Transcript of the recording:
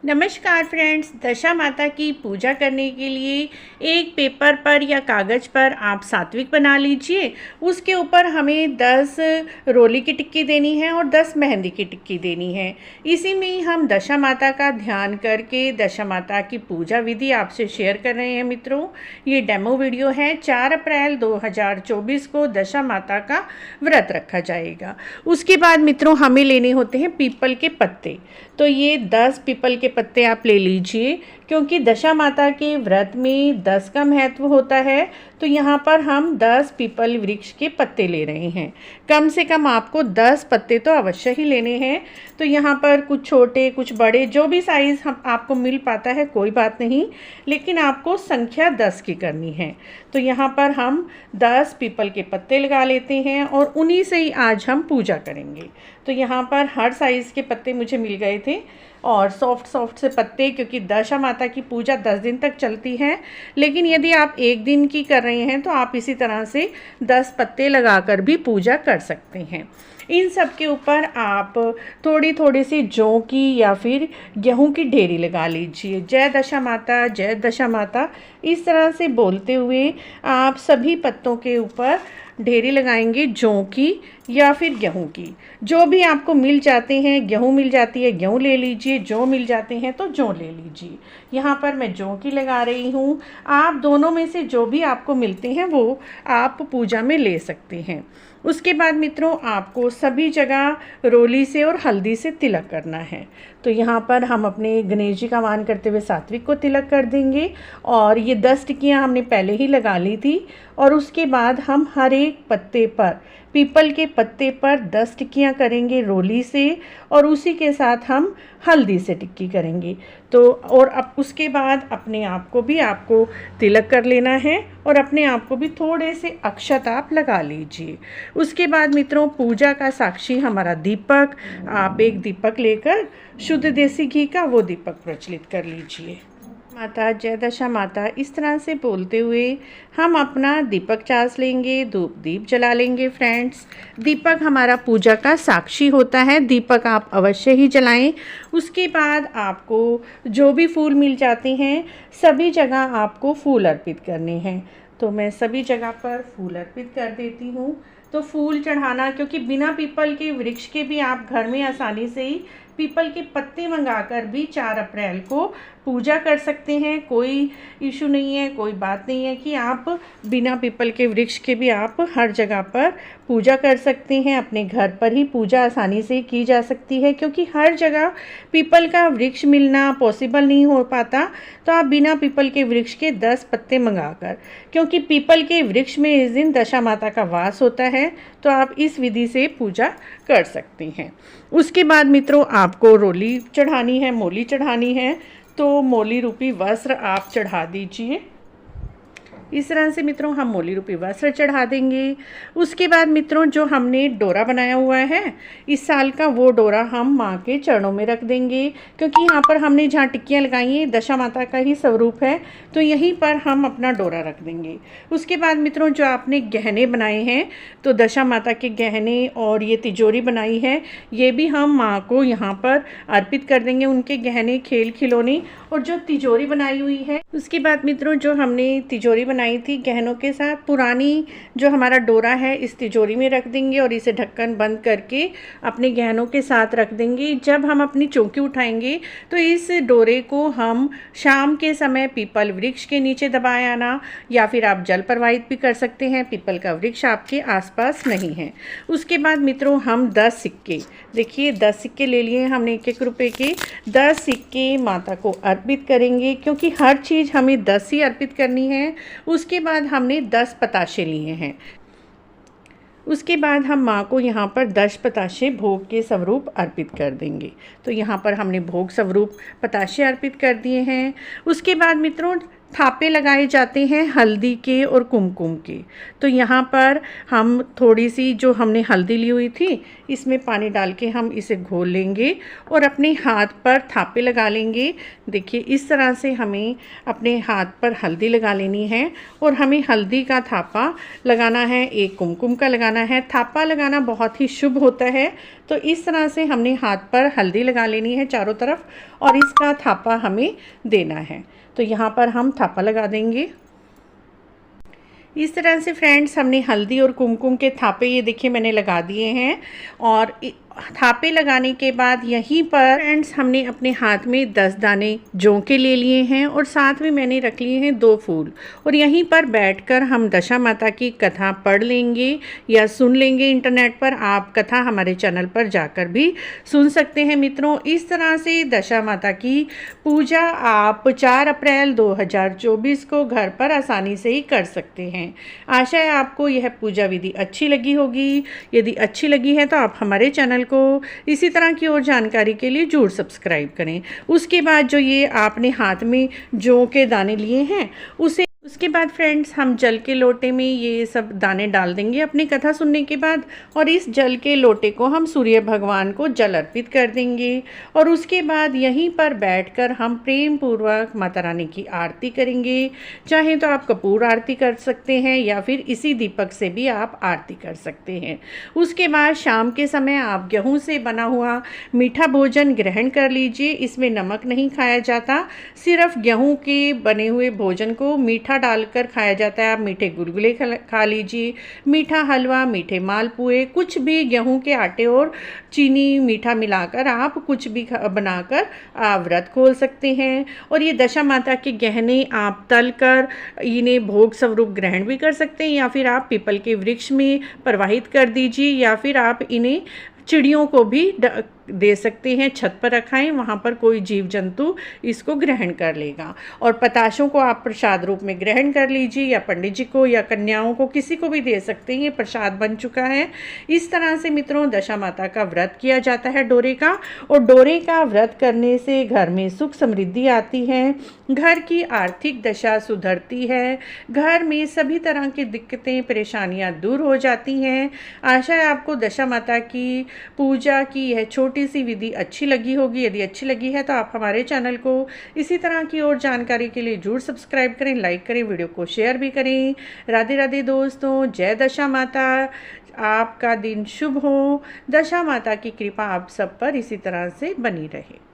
नमस्कार फ्रेंड्स, दशा माता की पूजा करने के लिए एक पेपर पर या कागज़ पर आप सात्विक बना लीजिए। उसके ऊपर हमें 10 रोली की टिक्की देनी है और 10 मेहंदी की टिक्की देनी है। इसी में हम दशा माता का ध्यान करके दशा माता की पूजा विधि आपसे शेयर कर रहे हैं। मित्रों, ये डेमो वीडियो है। 4 अप्रैल 2024 को दशा माता का व्रत रखा जाएगा। उसके बाद मित्रों हमें लेने होते हैं पीपल के पत्ते। तो ये 10 पीपल के पत्ते आप ले लीजिए, क्योंकि दशा माता के व्रत में 10 का महत्व होता है। तो यहाँ पर हम 10 पीपल वृक्ष के पत्ते ले रहे हैं। कम से कम आपको 10 पत्ते तो अवश्य ही लेने हैं। तो यहाँ पर कुछ छोटे कुछ बड़े, जो भी साइज़ हम आपको मिल पाता है कोई बात नहीं, लेकिन आपको संख्या 10 की करनी है। तो यहाँ पर हम 10 पीपल के पत्ते लगा लेते हैं और उन्हीं से ही आज हम पूजा करेंगे। तो यहाँ पर हर साइज़ के पत्ते मुझे मिल गए थे और सॉफ्ट से पत्ते, क्योंकि दशा माता की पूजा 10 दिन तक चलती है। लेकिन यदि आप एक दिन की कर रहे हैं तो आप इसी तरह से 10 पत्ते लगाकर भी पूजा कर सकते हैं। इन सब के ऊपर आप थोड़ी थोड़ी सी जौ की या फिर गेहूं की ढेरी लगा लीजिए। जय दशा माता, जय दशा माता, इस तरह से बोलते हुए आप सभी पत्तों के ऊपर ढेरी लगाएंगे, जौ की या फिर गेहूं की। जो भी आपको मिल जाते हैं, गेहूं मिल जाती है गेहूं ले लीजिए, जौ मिल जाते हैं तो जौ ले लीजिए। यहाँ पर मैं जौ की लगा रही हूँ। आप दोनों में से जो भी आपको मिलते हैं वो आप पूजा में ले सकते हैं। उसके बाद मित्रों आपको सभी जगह रोली से और हल्दी से तिलक करना है। तो यहाँ पर हम अपने गणेश जी का आह्वान करते हुए सात्विक को तिलक कर देंगे। और ये 10 टिक्कियाँ हमने पहले ही लगा ली थी। और उसके बाद हम हर एक पत्ते पर, पीपल के पत्ते पर 10 टिक्कियाँ करेंगे रोली से, और उसी के साथ हम हल्दी से टिक्की करेंगे। तो और अब उसके बाद अपने आप को भी आपको तिलक कर लेना है और अपने आप को भी थोड़े से अक्षत आप लगा लीजिए। उसके बाद मित्रों पूजा का साक्षी हमारा दीपक, आप एक दीपक लेकर शुद्ध देसी घी का वो दीपक प्रज्वलित कर लीजिए। माता, जय दशा माता, इस तरह से बोलते हुए हम अपना दीपक चास लेंगे, धूप दीप जला लेंगे। फ्रेंड्स, दीपक हमारा पूजा का साक्षी होता है। दीपक आप अवश्य ही जलाएं। उसके बाद आपको जो भी फूल मिल जाते हैं सभी जगह आपको फूल अर्पित करने हैं। तो मैं सभी जगह पर फूल अर्पित कर देती हूँ। तो फूल चढ़ाना, क्योंकि बिना पीपल के वृक्ष के भी आप घर में आसानी से ही पीपल के पत्ते मंगाकर भी 4 अप्रैल को पूजा कर सकते हैं। कोई इशू नहीं है, कोई बात नहीं है कि आप बिना पीपल के वृक्ष के भी आप हर जगह पर पूजा कर सकते हैं। अपने घर पर ही पूजा आसानी से की जा सकती है, क्योंकि हर जगह पीपल का वृक्ष मिलना पॉसिबल नहीं हो पाता। तो आप बिना पीपल के वृक्ष के 10 पत्ते मंगाकर, क्योंकि पीपल के वृक्ष में इस दिन दशा माता का वास होता है, तो आप इस विधि से पूजा कर सकते हैं। उसके बाद मित्रों आपको रोली चढ़ानी है, मोली चढ़ानी है। तो मोली रूपी वस्त्र आप चढ़ा दीजिए। इस तरह से मित्रों हम मोली रूपी वस्त्र चढ़ा देंगे। उसके बाद मित्रों जो हमने डोरा बनाया हुआ है इस साल का, वो डोरा हम माँ के चरणों में रख देंगे, क्योंकि यहाँ पर हमने जहाँ टिक्कियाँ लगाई हैं दशा माता का ही स्वरूप है, तो यहीं पर हम अपना डोरा रख देंगे। उसके बाद मित्रों जो आपने गहने बनाए हैं, तो दशा माता के गहने और ये तिजोरी बनाई है, ये भी हम माँ को यहाँ पर अर्पित कर देंगे। उनके गहने, खेल खिलौने और जो तिजोरी बनाई हुई है। उसके बाद मित्रों जो हमने तिजोरी बनाई थी गहनों के साथ, पुरानी जो हमारा डोरा है इस तिजोरी में रख देंगे और इसे ढक्कन बंद करके अपने गहनों के साथ रख देंगे। जब हम अपनी चौकी उठाएंगे तो इस डोरे को हम शाम के समय पीपल वृक्ष के नीचे दबाए आना, या फिर आप जल प्रवाहित भी कर सकते हैं। पीपल का वृक्ष आपके आसपास नहीं है। उसके बाद मित्रों हम 10 सिक्के, देखिए 10 सिक्के ले लिए हमने 1-1 रुपये के। 10 सिक्के माता को अर्पित करेंगे, क्योंकि हर चीज़ हमें 10 ही अर्पित करनी है। उसके बाद हमने 10 पताशे लिए हैं। उसके बाद हम माँ को यहाँ पर 10 पताशे भोग के स्वरूप अर्पित कर देंगे। तो यहाँ पर हमने भोग स्वरूप पताशे अर्पित कर दिए हैं। उसके बाद मित्रों थापे लगाए जाते हैं हल्दी के और कुमकुम के। तो यहाँ पर हम थोड़ी सी जो हमने हल्दी ली हुई थी इसमें पानी डाल के हम इसे घोल लेंगे और अपने हाथ पर थापे लगा लेंगे। देखिए इस तरह से हमें अपने हाथ पर हल्दी लगा लेनी है और हमें हल्दी का थापा लगाना है, एक कुमकुम का लगाना है। थापा लगाना बहुत ही शुभ होता है, तो इस तरह से हमने हाथ पर हल्दी लगा लेनी है चारों तरफ और इसका थापा हमें देना है। तो यहाँ पर हम थापा लगा देंगे। इस तरह से फ्रेंड्स हमने हल्दी और कुमकुम के थापे ये देखिए मैंने लगा दिए हैं। और थापे लगाने के बाद यहीं पर फ्रेंड्स हमने अपने हाथ में 10 दाने जौ के ले लिए हैं और साथ में मैंने रख लिए हैं 2 फूल। और यहीं पर बैठकर हम दशा माता की कथा पढ़ लेंगे या सुन लेंगे इंटरनेट पर। आप कथा हमारे चैनल पर जाकर भी सुन सकते हैं मित्रों। इस तरह से दशा माता की पूजा आप 4 अप्रैल 2024 को घर पर आसानी से ही कर सकते हैं। आशा है आपको यह पूजा विधि अच्छी लगी होगी। यदि अच्छी लगी है तो आप हमारे चैनल को इसी तरह की और जानकारी के लिए जरूर सब्सक्राइब करें। उसके बाद जो ये आपने हाथ में जौ के दाने लिए हैं उसके बाद फ्रेंड्स हम जल के लोटे में ये सब दाने डाल देंगे अपनी कथा सुनने के बाद। और इस जल के लोटे को हम सूर्य भगवान को जल अर्पित कर देंगे। और उसके बाद यहीं पर बैठकर हम प्रेम पूर्वक माता रानी की आरती करेंगे। चाहे तो आप कपूर आरती कर सकते हैं या फिर इसी दीपक से भी आप आरती कर सकते हैं। उसके बाद शाम के समय आप गेहूँ से बना हुआ मीठा भोजन ग्रहण कर लीजिए। इसमें नमक नहीं खाया जाता, सिर्फ गेहूँ के बने हुए भोजन को मीठा डालकर खाया जाता है। आप मीठे गुलगुले खा लीजिए, मीठा हलवा, मीठे मालपुए, कुछ भी गेहूं के आटे और चीनी मीठा मिलाकर आप कुछ भी बनाकर व्रत खोल सकते हैं। और ये दशा माता के गहने आप तल कर इन्हें भोग स्वरूप ग्रहण भी कर सकते हैं या फिर आप पीपल के वृक्ष में प्रवाहित कर दीजिए या फिर आप इन्हें चिड़ियों को भी दे सकते हैं। छत पर रखाएं, वहाँ पर कोई जीव जंतु इसको ग्रहण कर लेगा। और पताशों को आप प्रसाद रूप में ग्रहण कर लीजिए या पंडित जी को या कन्याओं को किसी को भी दे सकते हैं। ये प्रसाद बन चुका है। इस तरह से मित्रों दशा माता का व्रत किया जाता है डोरे का। और डोरे का व्रत करने से घर में सुख समृद्धि आती है, घर की आर्थिक दशा सुधरती है, घर में सभी तरह की दिक्कतें परेशानियां दूर हो जाती हैं। आशा है आपको दशा माता की पूजा की यह छोटी सी विधि अच्छी लगी होगी। यदि अच्छी लगी है तो आप हमारे चैनल को इसी तरह की और जानकारी के लिए जरूर सब्सक्राइब करें, लाइक करें, वीडियो को शेयर भी करें। राधे राधे दोस्तों, जय दशा माता। आपका दिन शुभ हो। दशा माता की कृपा आप सब पर इसी तरह से बनी रहे।